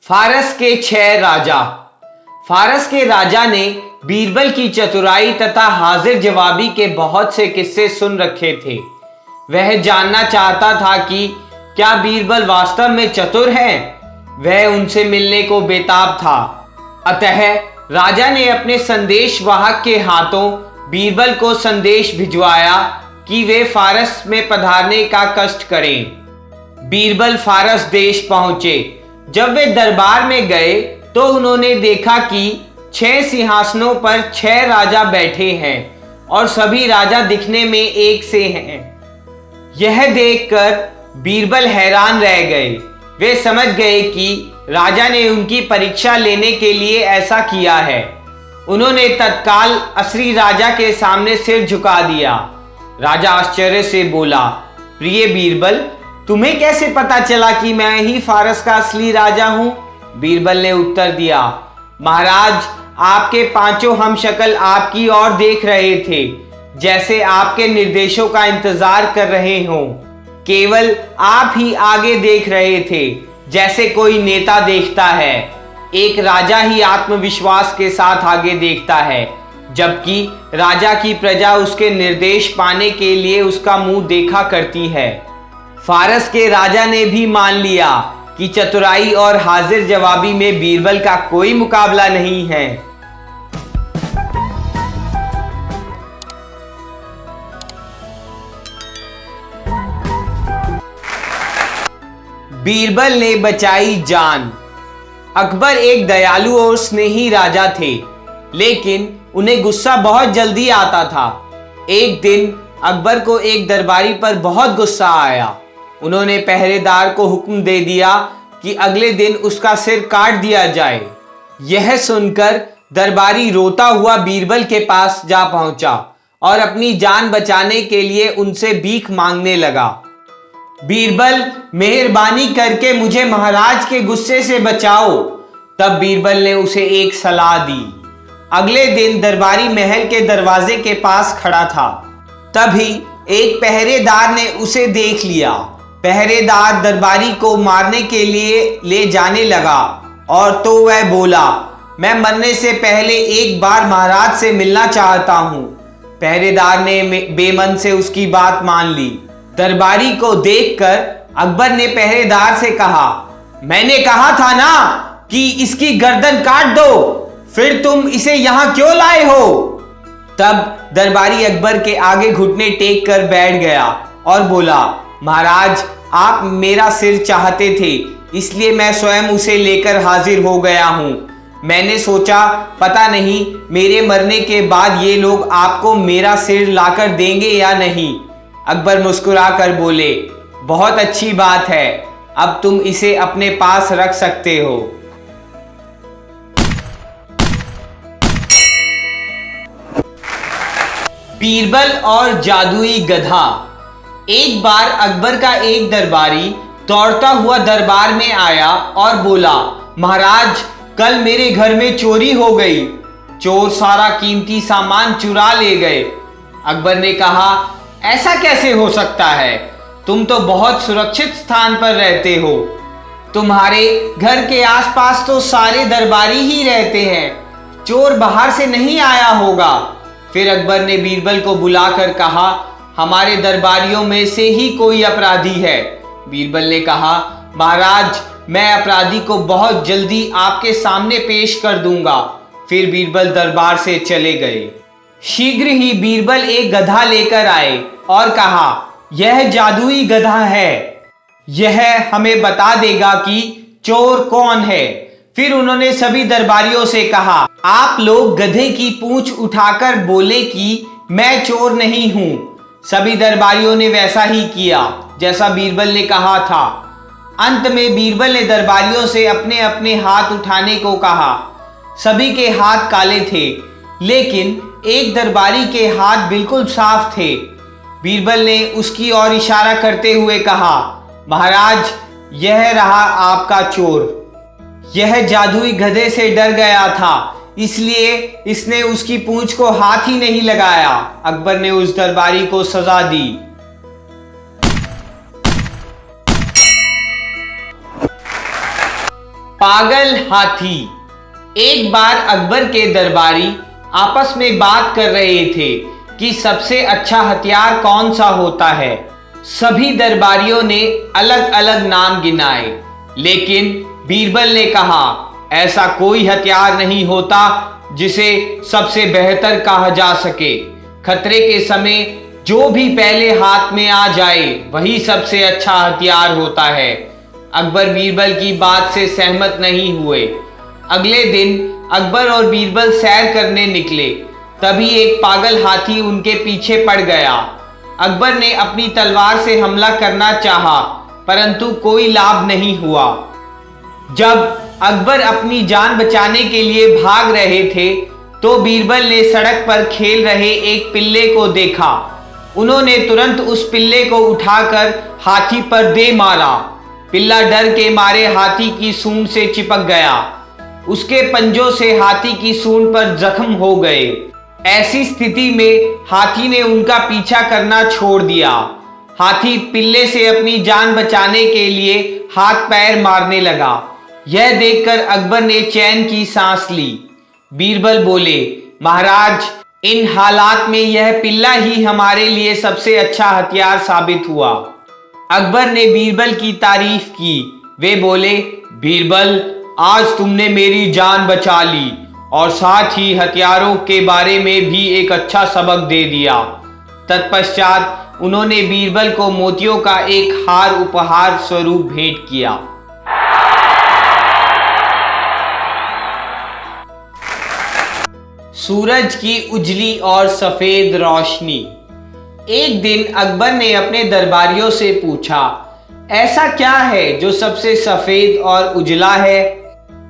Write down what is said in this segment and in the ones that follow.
फारस के 6 राजा। फारस के राजा ने बीरबल की चतुराई तथा हाजिर जवाबी के बहुत से किस्से सुन रखे थे। वह जानना चाहता था कि क्या बीरबल वास्तव में चतुर है। वह उनसे मिलने को बेताब था। अतः राजा ने अपने संदेश वाहक के हाथों बीरबल को संदेश भिजवाया कि वे फारस में पधारने का कष्ट करें। बीरबल फारस देश पहुंचे। जब वे दरबार में गए तो उन्होंने देखा कि 6 सिंहासनों पर 6 राजा बैठे हैं और सभी राजा दिखने में एक से हैं। यह देखकर बीरबल हैरान रह गए। वे समझ गए कि राजा ने उनकी परीक्षा लेने के लिए ऐसा किया है। उन्होंने तत्काल असली राजा के सामने सिर झुका दिया। राजा आश्चर्य से बोला, प्रिय बीरबल, तुम्हें कैसे पता चला कि मैं ही फारस का असली राजा हूं? बीरबल ने उत्तर दिया, महाराज, आपके 5 हमशक्ल आपकी ओर देख रहे थे, जैसे आपके निर्देशों का इंतजार कर रहे हों। केवल आप ही आगे देख रहे थे, जैसे कोई नेता देखता है। एक राजा ही आत्मविश्वास के साथ आगे देखता है, जबकि राजा की प्रजा उसके निर्देश पाने के लिए उसका मुंह देखा करती है। फारस के राजा ने भी मान लिया कि चतुराई और हाजिर जवाबी में बीरबल का कोई मुकाबला नहीं है। बीरबल ने बचाई जान। अकबर एक दयालु और स्नेही राजा थे, लेकिन उन्हें गुस्सा बहुत जल्दी आता था। एक दिन अकबर को एक दरबारी पर बहुत गुस्सा आया। उन्होंने पहरेदार को हुक्म दे दिया कि अगले दिन उसका सिर काट दिया जाए। यह सुनकर दरबारी रोता हुआ बीरबल के पास जा पहुंचा और अपनी जान बचाने के लिए उनसे भीख मांगने लगा। बीरबल, मेहरबानी करके मुझे महाराज के गुस्से से बचाओ। तब बीरबल ने उसे एक सलाह दी। अगले दिन दरबारी महल के दरवाजे के पास खड़ा था। तभी एक पहरेदार ने उसे देख लिया। पहरेदार दरबारी को मारने के लिए ले जाने लगा और तो वह बोला, मैं मरने से पहले एक बार महाराज से मिलना चाहता हूं। पहरेदार ने बेमन से उसकी बात मान ली। दरबारी को देखकर अकबर ने पहरेदार से कहा, मैंने कहा था ना कि इसकी गर्दन काट दो, फिर तुम इसे यहां क्यों लाए हो? तब दरबारी अकबर के आगे घुटने टेक कर बैठ गया और बोला, महाराज, आप मेरा सिर चाहते थे, इसलिए मैं स्वयं उसे लेकर हाजिर हो गया हूं। मैंने सोचा पता नहीं मेरे मरने के बाद ये लोग आपको मेरा सिर लाकर देंगे या नहीं। अकबर मुस्कुरा कर बोले, बहुत अच्छी बात है, अब तुम इसे अपने पास रख सकते हो। बीरबल और जादुई गधा। एक बार अकबर का एक दरबारी दौड़ता हुआ दरबार में आया और बोला, महाराज, कल मेरे घर में चोरी हो गई। चोर सारा कीमती सामान चुरा ले गए। अकबर ने कहा, ऐसा कैसे हो सकता है? तुम तो बहुत सुरक्षित स्थान पर रहते हो। तुम्हारे घर के आसपास तो सारे दरबारी ही रहते हैं। चोर बाहर से नहीं आया होगा। फिर अकबर ने बीरबल को बुलाकर कहा, हमारे दरबारियों में से ही कोई अपराधी है। बीरबल ने कहा, महाराज, मैं अपराधी को बहुत जल्दी आपके सामने पेश कर दूंगा। फिर बीरबल दरबार से चले गए। शीघ्र ही बीरबल एक गधा लेकर आए और कहा, यह जादुई गधा है, यह हमें बता देगा कि चोर कौन है। फिर उन्होंने सभी दरबारियों से कहा, आप लोग गधे की पूंछ उठाकर बोले कि मैं चोर नहीं हूं। सभी दरबारियों ने वैसा ही किया जैसा बीरबल ने कहा था। अंत में बीरबल ने दरबारियों से अपने अपने हाथ उठाने को कहा। सभी के हाथ काले थे, लेकिन एक दरबारी के हाथ बिल्कुल साफ थे। बीरबल ने उसकी ओर इशारा करते हुए कहा, महाराज, यह रहा आपका चोर। यह जादुई गधे से डर गया था, इसलिए इसने उसकी पूंछ को हाथ ही नहीं लगाया। अकबर ने उस दरबारी को सजा दी। पागल हाथी। एक बार अकबर के दरबारी आपस में बात कर रहे थे कि सबसे अच्छा हथियार कौन सा होता है। सभी दरबारियों ने अलग अलग नाम गिनाए, लेकिन बीरबल ने कहा, ऐसा कोई हथियार नहीं होता जिसे सबसे बेहतर कहा जा सके। खतरे के समय जो भी पहले हाथ में आ जाए वही सबसे अच्छा हथियार होता है। अकबर बीरबल की बात से सहमत नहीं हुए। अगले दिन अकबर और बीरबल सैर करने निकले, तभी एक पागल हाथी उनके पीछे पड़ गया। अकबर ने अपनी तलवार से हमला करना चाहा, परंतु कोई लाभ नहीं हुआ। जब अकबर अपनी जान बचाने के लिए भाग रहे थे तो बीरबल ने सड़क पर खेल रहे एक पिल्ले को देखा। उन्होंने तुरंत उस पिल्ले को उठाकर हाथी पर दे मारा। पिल्ला डर के मारे हाथी की सूंड से चिपक गया। उसके पंजों से हाथी की सूंड पर जख्म हो गए। ऐसी स्थिति में हाथी ने उनका पीछा करना छोड़ दिया। हाथी पिल्ले से अपनी जान बचाने के लिए हाथ पैर मारने लगा। यह देखकर अकबर ने चैन की सांस ली। बीरबल बोले, महाराज, इन हालात में यह पिल्ला ही हमारे लिए सबसे अच्छा हथियार साबित हुआ। अकबर ने बीरबल की तारीफ की। वे बोले, बीरबल, आज तुमने मेरी जान बचा ली और साथ ही हथियारों के बारे में भी एक अच्छा सबक दे दिया। तत्पश्चात उन्होंने बीरबल को मोतियों का एक हार उपहार स्वरूप भेंट किया। सूरज की उजली और सफेद रोशनी। एक दिन अकबर ने अपने दरबारियों से पूछा, ऐसा क्या है जो सबसे सफेद और उजला है?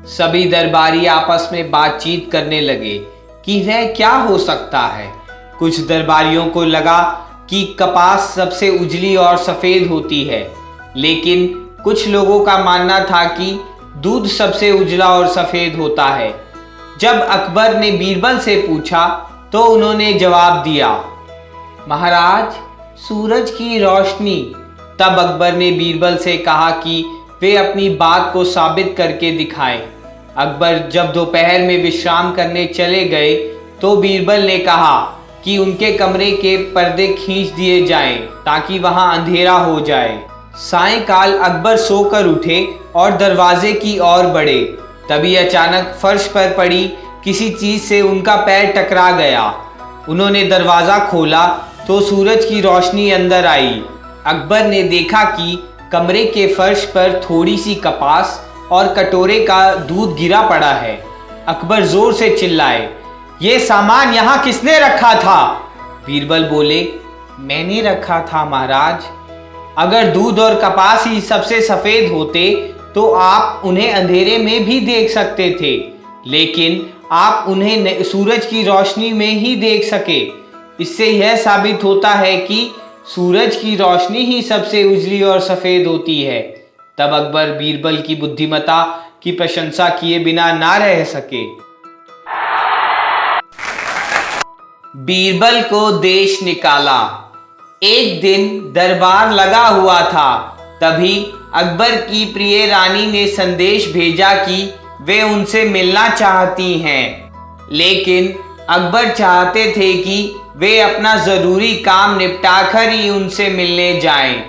सभी दरबारी आपस में बातचीत करने लगे कि वह क्या हो सकता है। कुछ दरबारियों को लगा कि कपास सबसे उजली और सफेद होती है, लेकिन कुछ लोगों का मानना था कि दूध सबसे उजला और सफेद होता है। जब अकबर ने बीरबल से पूछा तो उन्होंने जवाब दिया, महाराज, सूरज की रोशनी। तब अकबर ने बीरबल से कहा कि वे अपनी बात को साबित करके दिखाएं। अकबर जब दोपहर में विश्राम करने चले गए तो बीरबल ने कहा कि उनके कमरे के पर्दे खींच दिए जाएं ताकि वहां अंधेरा हो जाए। सायंकाल अकबर सोकर उठे और दरवाजे की ओर बढ़े। तभी अचानक फर्श पर पड़ी किसी चीज से उनका पैर टकरा गया। उन्होंने दरवाजा खोला तो सूरज की रोशनी अंदर आई। अकबर ने देखा कि कमरे के फर्श पर थोड़ी सी कपास और कटोरे का दूध गिरा पड़ा है। अकबर जोर से चिल्लाए, ये सामान यहाँ किसने रखा था? बीरबल बोले, मैंने रखा था महाराज। अगर दूध और कपास ही सबसे सफेद होते तो आप उन्हें अंधेरे में भी देख सकते थे, लेकिन आप उन्हें सूरज की रोशनी में ही देख सके। इससे यह साबित होता है कि सूरज की रोशनी ही सबसे उजली और सफेद होती है। तब अकबर बीरबल की बुद्धिमत्ता की प्रशंसा किए बिना ना रह सके। बीरबल को देश निकाला। एक दिन दरबार लगा हुआ था, तभी अकबर की प्रिय रानी ने संदेश भेजा कि वे उनसे मिलना चाहती हैं, लेकिन अकबर चाहते थे कि वे अपना ज़रूरी काम निपटाकर ही उनसे मिलने जाएं।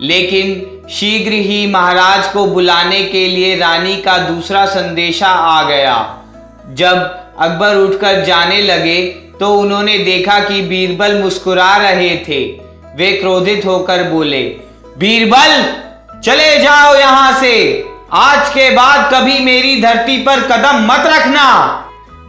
लेकिन शीघ्र ही महाराज को बुलाने के लिए रानी का दूसरा संदेशा आ गया। जब अकबर उठकर जाने लगे तो उन्होंने देखा कि बीरबल मुस्कुरा रहे थे। वे क्रोधित होकर बोले, बीरबल, चले जाओ यहां से। आज के बाद कभी मेरी धरती पर कदम मत रखना।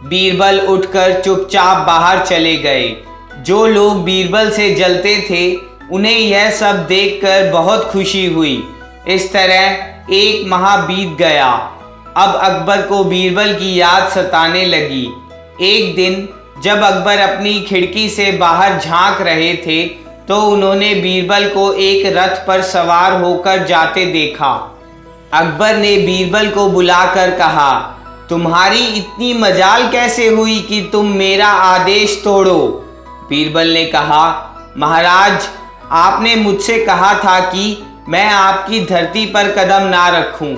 बीरबल उठकर चुपचाप बाहर चले गए। जो लोग बीरबल से जलते थे उन्हें यह सब देखकर बहुत खुशी हुई। इस तरह एक माह बीत गया। अब अकबर को बीरबल की याद सताने लगी। एक दिन जब अकबर अपनी खिड़की से बाहर झांक रहे थे तो उन्होंने बीरबल को एक रथ पर सवार होकर जाते देखा। अकबर ने बीरबल को बुलाकर कहा, तुम्हारी इतनी मजाल कैसे हुई कि तुम मेरा आदेश तोड़ो? बीरबल ने कहा, महाराज, आपने मुझसे कहा था कि मैं आपकी धरती पर कदम ना रखूं।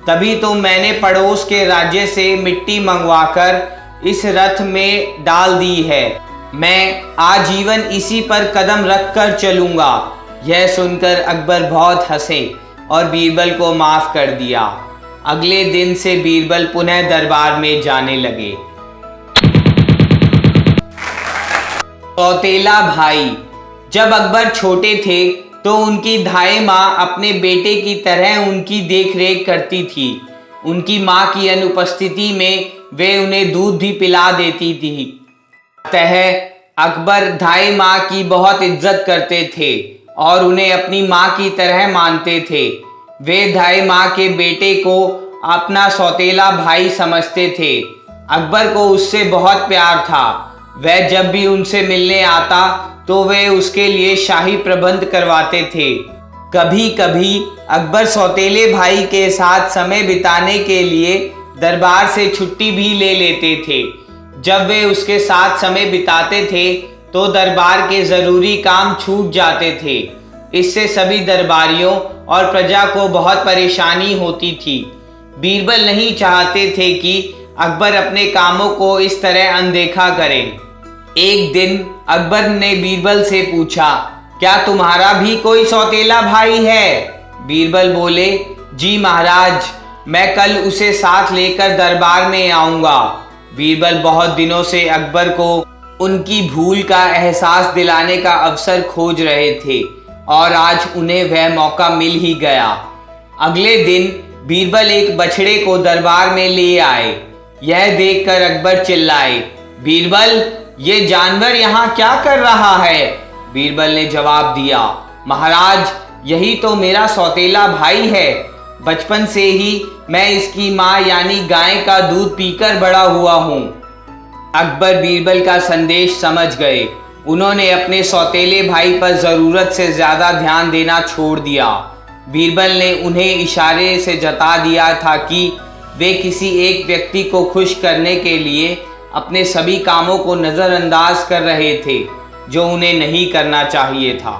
तभी तो मैंने पड़ोस के राज्य से मिट्टी मंगवाकर इस रथ में डाल दी है। मैं आजीवन इसी पर कदम रख कर चलूंगा। यह सुनकर अकबर बहुत हंसे और बीरबल को माफ कर दिया। अगले दिन से बीरबल पुनः दरबार में जाने लगे। सौतेला भाई। जब अकबर छोटे थे तो उनकी धाई माँ अपने बेटे की तरह उनकी देखरेख करती थी। उनकी माँ की अनुपस्थिति में वे उन्हें दूध भी पिला देती थी। अतः अकबर धाई माँ की बहुत इज्जत करते थे और उन्हें अपनी माँ की तरह मानते थे। वे धाई माँ के बेटे को अपना सौतेला भाई समझते थे। अकबर को उससे बहुत प्यार था। वह जब भी उनसे मिलने आता तो वे उसके लिए शाही प्रबंध करवाते थे। कभी कभी अकबर सौतेले भाई के साथ समय बिताने के लिए दरबार से छुट्टी भी ले लेते थे। जब वे उसके साथ समय बिताते थे तो दरबार के जरूरी काम छूट जाते थे। इससे सभी दरबारियों और प्रजा को बहुत परेशानी होती थी। बीरबल नहीं चाहते थे कि अकबर अपने कामों को इस तरह अनदेखा करे। एक दिन अकबर ने बीरबल से पूछा, क्या तुम्हारा भी कोई सौतेला भाई है? बीरबल बोले, जी महाराज, मैं कल उसे साथ लेकर दरबार में आऊंगा। बीरबल बहुत दिनों से अकबर को उनकी भूल का एहसास दिलाने का अवसर खोज रहे थे और आज उन्हें वह मौका मिल ही गया। अगले दिन बीरबल एक बछड़े को दरबार में ले आए। यह देखकर अकबर चिल्लाए, बीरबल, ये जानवर यहाँ क्या कर रहा है? बीरबल ने जवाब दिया, महाराज, यही तो मेरा सौतेला भाई है। बचपन से ही मैं इसकी माँ यानी गाय का दूध पीकर बड़ा हुआ हूँ। अकबर बीरबल का संदेश समझ गए। उन्होंने अपने सौतेले भाई पर ज़रूरत से ज़्यादा ध्यान देना छोड़ दिया। बीरबल ने उन्हें इशारे से जता दिया था कि वे किसी एक व्यक्ति को खुश करने के लिए अपने सभी कामों को नज़रअंदाज कर रहे थे जो उन्हें नहीं करना चाहिए था।